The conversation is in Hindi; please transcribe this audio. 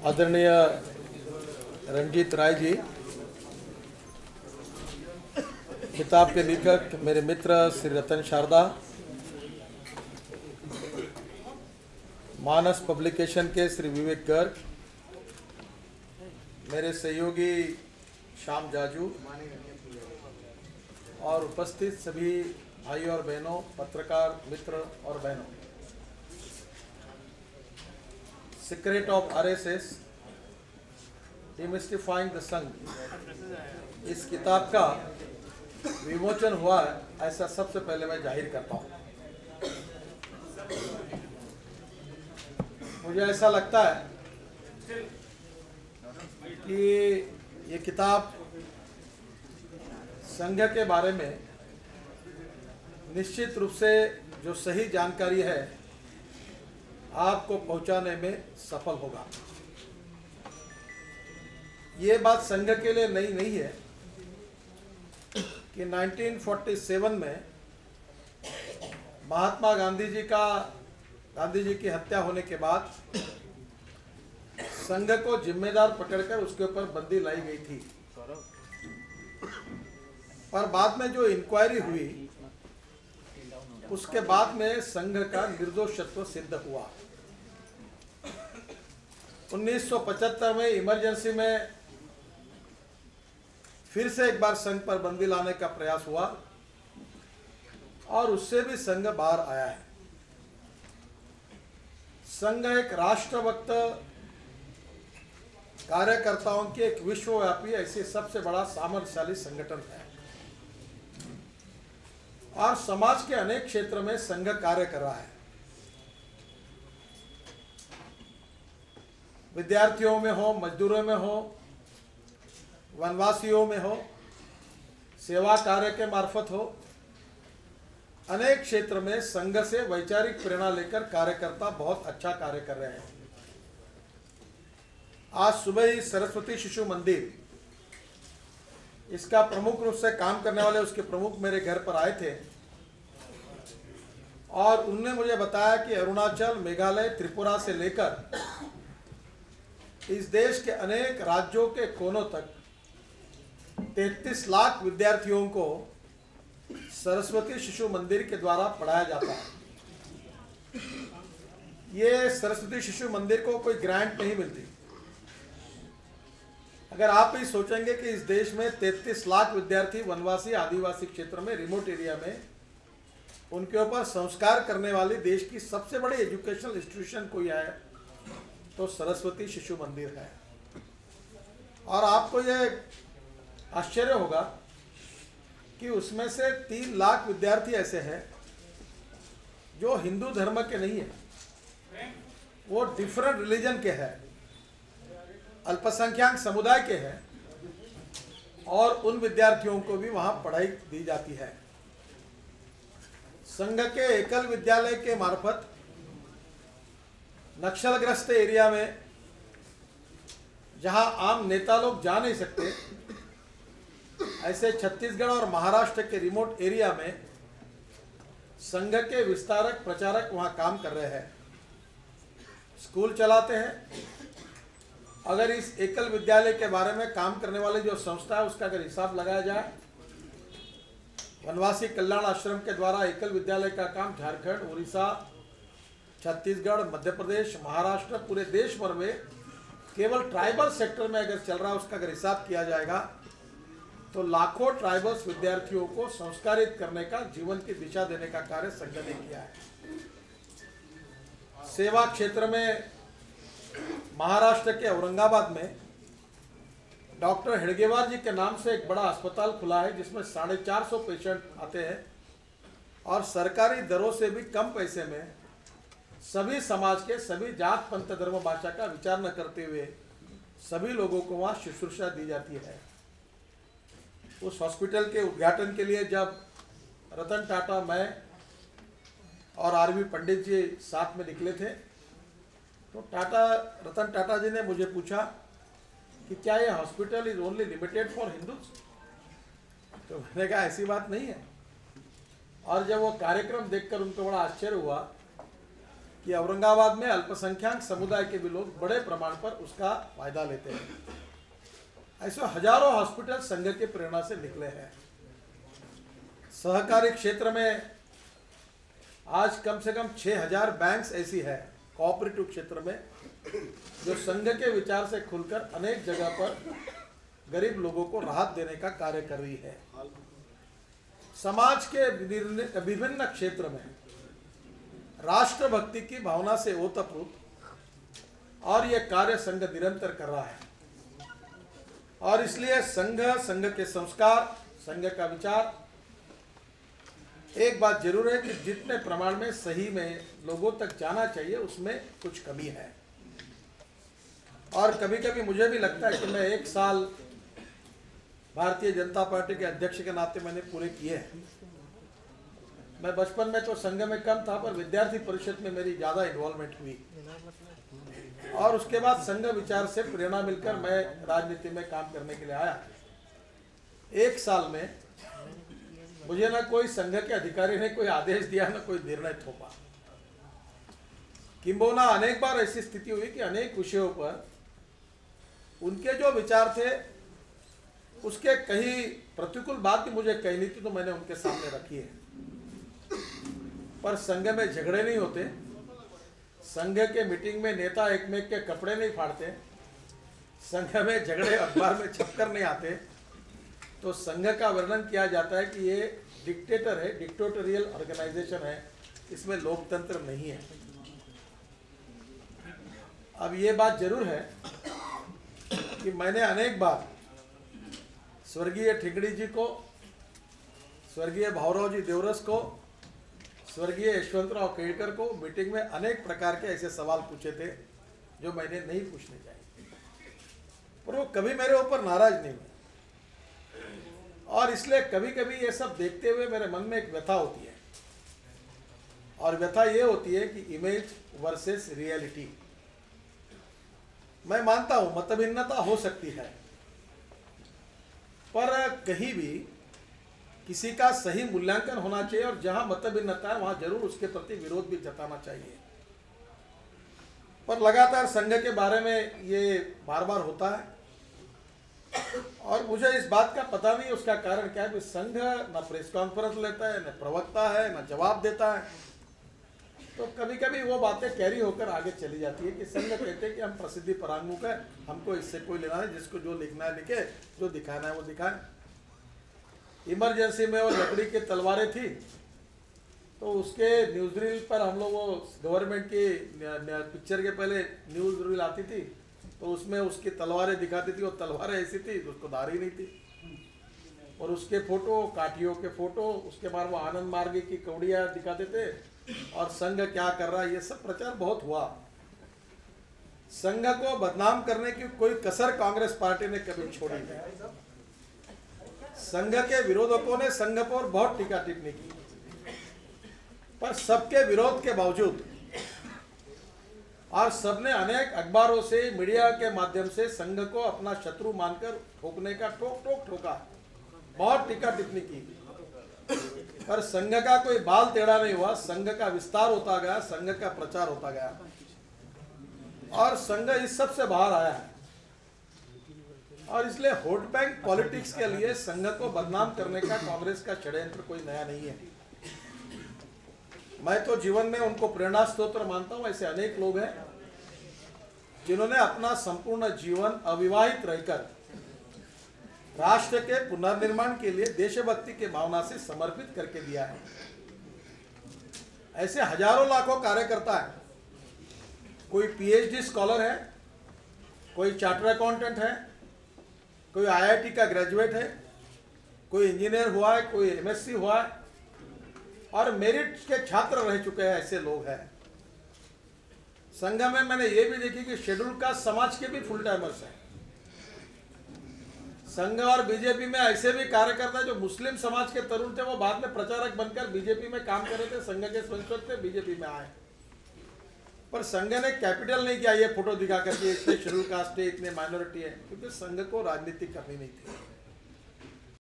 आदरणीय रंजीत राय जी, किताब के लेखक मेरे मित्र श्री रतन शारदा, मानस पब्लिकेशन के श्री विवेक गर्ग, मेरे सहयोगी श्याम जाजू और उपस्थित सभी भाइयों और बहनों, पत्रकार मित्र और बहनों, सीक्रेट ऑफ आरएसएस डिमिस्टिफाइंग द संघ, इस किताब का विमोचन हुआ है, ऐसा सबसे पहले मैं जाहिर करता हूँ। मुझे ऐसा लगता है कि ये किताब संघ के बारे में निश्चित रूप से जो सही जानकारी है आपको पहुंचाने में सफल होगा। ये बात संघ के लिए नई नहीं है कि 1947 में महात्मा गांधी जी की हत्या होने के बाद संघ को जिम्मेदार पकड़कर उसके ऊपर बंदी लाई गई थी, पर बाद में जो इंक्वायरी हुई उसके बाद में संघ का निर्दोषत्व सिद्ध हुआ। 1975 में इमरजेंसी में फिर से एक बार संघ पर बंदी लाने का प्रयास हुआ और उससे भी संघ बाहर आया है। संघ एक राष्ट्रभक्त कार्यकर्ताओं की एक विश्वव्यापी ऐसी सबसे बड़ा सामर्थ्यशाली संगठन है और समाज के अनेक क्षेत्र में संघ कार्य कर रहा है। विद्यार्थियों में हो, मजदूरों में हो, वनवासियों में हो, सेवा कार्य के मार्फत हो, अनेक क्षेत्र में संघ से वैचारिक प्रेरणा लेकर कार्यकर्ता बहुत अच्छा कार्य कर रहे हैं। आज सुबह ही सरस्वती शिशु मंदिर, इसका प्रमुख रूप से काम करने वाले उसके प्रमुख मेरे घर पर आए थे और उनने मुझे बताया कि अरुणाचल, मेघालय, त्रिपुरा से लेकर इस देश के अनेक राज्यों के कोनों तक 33 लाख विद्यार्थियों को सरस्वती शिशु मंदिर के द्वारा पढ़ाया जाता है। ये सरस्वती शिशु मंदिर को कोई ग्रांट नहीं मिलती। अगर आप ही सोचेंगे कि इस देश में 33 लाख विद्यार्थी वनवासी आदिवासी क्षेत्र में, रिमोट एरिया में, उनके ऊपर संस्कार करने वाली देश की सबसे बड़ी एजुकेशनल इंस्टीट्यूशन कोई है तो सरस्वती शिशु मंदिर है। और आपको ये आश्चर्य होगा कि उसमें से 3 लाख विद्यार्थी ऐसे हैं जो हिंदू धर्म के नहीं है, वो डिफरेंट रिलीजन के हैं, अल्पसंख्यक समुदाय के हैं और उन विद्यार्थियों को भी वहां पढ़ाई दी जाती है। संघ के एकल विद्यालय के मार्फत नक्सलग्रस्त एरिया में, जहां आम नेता लोग जा नहीं सकते, ऐसे छत्तीसगढ़ और महाराष्ट्र के रिमोट एरिया में संघ के विस्तारक प्रचारक वहां काम कर रहे हैं, स्कूल चलाते हैं। अगर इस एकल विद्यालय के बारे में काम करने वाले जो संस्था है उसका अगर हिसाब लगाया जाए, वनवासी कल्याण आश्रम के द्वारा एकल विद्यालय का काम झारखंड, उड़ीसा, छत्तीसगढ़, मध्य प्रदेश, महाराष्ट्र, पूरे देश भर में केवल ट्राइबल सेक्टर में अगर चल रहा है, उसका अगर हिसाब किया जाएगा तो लाखों ट्राइबल्स विद्यार्थियों को संस्कारित करने का, जीवन की दिशा देने का कार्य संघ ने किया है। सेवा क्षेत्र में महाराष्ट्र के औरंगाबाद में डॉक्टर हेडगेवार जी के नाम से एक बड़ा अस्पताल खुला है जिसमें 450 पेशेंट आते हैं और सरकारी दरों से भी कम पैसे में सभी समाज के, सभी जात, पंथ, धर्म, भाषा का विचार न करते हुए सभी लोगों को वहाँ शुश्रूषा दी जाती है। उस हॉस्पिटल के उद्घाटन के लिए जब रतन टाटा, मैं और आरवी पंडित जी साथ में निकले थे तो रतन टाटा जी ने मुझे पूछा कि क्या ये hospital is only limited for Hindus? तो मैंने कहा ऐसी बात नहीं है। और जब वो कार्यक्रम देखकर उनको बड़ा आश्चर्य हुआ कि औरंगाबाद में अल्पसंख्यक समुदाय के भी लोग बड़े प्रमाण पर उसका फायदा लेते हैं। ऐसे हजारों हॉस्पिटल संघ के प्रेरणा से निकले हैं। सहकारी क्षेत्र में आज कम से कम 6000 बैंक्स ऐसी है कोऑपरेटिव क्षेत्र में जो संघ के विचार से खुलकर अनेक जगह पर गरीब लोगों को राहत देने का कार्य कर रही है। समाज के विभिन्न क्षेत्र में राष्ट्रभक्ति की भावना से ओतप्रोत और यह कार्य संघ निरंतर कर रहा है। और इसलिए संघ के संस्कार, संघ का विचार, एक बात जरूर है कि जितने प्रमाण में सही में लोगों तक जाना चाहिए उसमें कुछ कमी है। और कभी कभी मुझे भी लगता है कि मैं 1 साल भारतीय जनता पार्टी के अध्यक्ष के नाते मैंने पूरे किए हैं। मैं बचपन में तो संघ में कम था, पर विद्यार्थी परिषद में मेरी ज़्यादा इन्वॉल्वमेंट हुई और उसके बाद संघ विचार से प्रेरणा मिलकर मैं राजनीति में काम करने के लिए आया। 1 साल में मुझे ना कोई संघ के अधिकारी ने कोई आदेश दिया, ना कोई निर्णय थोपा। किंबहुना अनेक बार ऐसी स्थिति हुई कि अनेक विषयों पर उनके जो विचार थे उसके कहीं प्रतिकूल बात भी मुझे कहनी थी तो मैंने उनके सामने रखी है। पर संघ में झगड़े नहीं होते, संघ के मीटिंग में नेता एक में के कपड़े नहीं फाड़ते, संघ में झगड़े अखबार में छपकर नहीं आते। तो संघ का वर्णन किया जाता है कि ये डिक्टेटर है, डिक्टेटोरियल ऑर्गेनाइजेशन है, इसमें लोकतंत्र नहीं है। अब ये बात जरूर है कि मैंने अनेक बार स्वर्गीय ठिगड़ी जी को, स्वर्गीय भावराव जी देवरस को, स्वर्गीय यशवंतराव केड़कर को मीटिंग में अनेक प्रकार के ऐसे सवाल पूछे थे जो मैंने नहीं पूछने चाहिए, पर वो कभी मेरे ऊपर नाराज नहीं हुए। और इसलिए कभी कभी ये सब देखते हुए मेरे मन में एक व्यथा होती है, और व्यथा ये होती है कि इमेज वर्सेस रियलिटी। मैं मानता हूं मतभिन्नता हो सकती है, पर कहीं भी किसी का सही मूल्यांकन होना चाहिए और जहां मतभिन्नता है वहां जरूर उसके प्रति विरोध भी जताना चाहिए। पर लगातार संघ के बारे में ये बार बार होता है और मुझे इस बात का पता नहीं उसका कारण क्या है कि संघ न प्रेस कॉन्फ्रेंस लेता है, न प्रवक्ता है, न जवाब देता है। तो कभी कभी वो बातें कैरी होकर आगे चली जाती है कि संघ कहते हैं कि हम प्रसिद्धि परांगमुख है, हमको इससे कोई लेना नहीं, जिसको जो लिखना है लिखे, जो दिखाना है वो दिखाए। इमरजेंसी में वो लकड़ी की तलवारें थी तो उसके न्यूज रील पर हम लोग, वो गवर्नमेंट की पिक्चर के पहले न्यूज रील आती थी तो उसमें उसकी तलवारें दिखाती थी, वो तलवारें ऐसी थी उसको धारी नहीं थी, और उसके फोटो, काठियों के फोटो, उसके बाद वो आनंद मार्गी की कौड़ियाँ दिखाते थे और संघ क्या कर रहा है, ये सब प्रचार बहुत हुआ। संघ को बदनाम करने की कोई कसर कांग्रेस पार्टी ने कभी छोड़ी नहीं। संघ के विरोधकों ने संघ पर बहुत टीका टिप्पणी की, पर सबके विरोध के बावजूद और सबने अनेक अखबारों से, मीडिया के माध्यम से संघ को अपना शत्रु मानकर ठोकने का ठोका, बहुत टीका टिप्पणी की, पर संघ का कोई बाल टेढ़ा नहीं हुआ। संघ का विस्तार होता गया, संघ का प्रचार होता गया और संघ इस सब से बाहर आया है। और इसलिए वोट बैंक पॉलिटिक्स के लिए संघ को बदनाम करने का कांग्रेस का षड्यंत्र कोई नया नहीं है। मैं तो जीवन में उनको प्रेरणा स्रोत मानता हूं। ऐसे अनेक लोग हैं जिन्होंने अपना संपूर्ण जीवन अविवाहित रहकर राष्ट्र के पुनर्निर्माण के लिए देशभक्ति के भावना से समर्पित करके दिया है। ऐसे हजारों लाखों कार्यकर्ता है, कोई पीएचडी स्कॉलर है, कोई चार्टर्ड अकाउंटेंट है, कोई आईआईटी का ग्रेजुएट है, कोई इंजीनियर हुआ है, कोई एमएससी हुआ है और मेरिट के छात्र रह चुके हैं। ऐसे लोग हैं संघ में। मैंने ये भी देखी कि शेड्यूल कास्ट समाज के भी फुल टाइमर्स हैं। संघ और बीजेपी में ऐसे भी कार्यकर्ता जो मुस्लिम समाज के तरुण थे, वो बाद में प्रचारक बनकर बीजेपी में काम कर रहे थे, संघ के स्वयंसेवक थे, बीजेपी में आए। पर संघ ने कैपिटल नहीं किया ये फोटो दिखा करके इतने शेड्यूल कास्ट है, इतने माइनॉरिटी है, क्योंकि संघ को राजनीति करनी नहीं थी।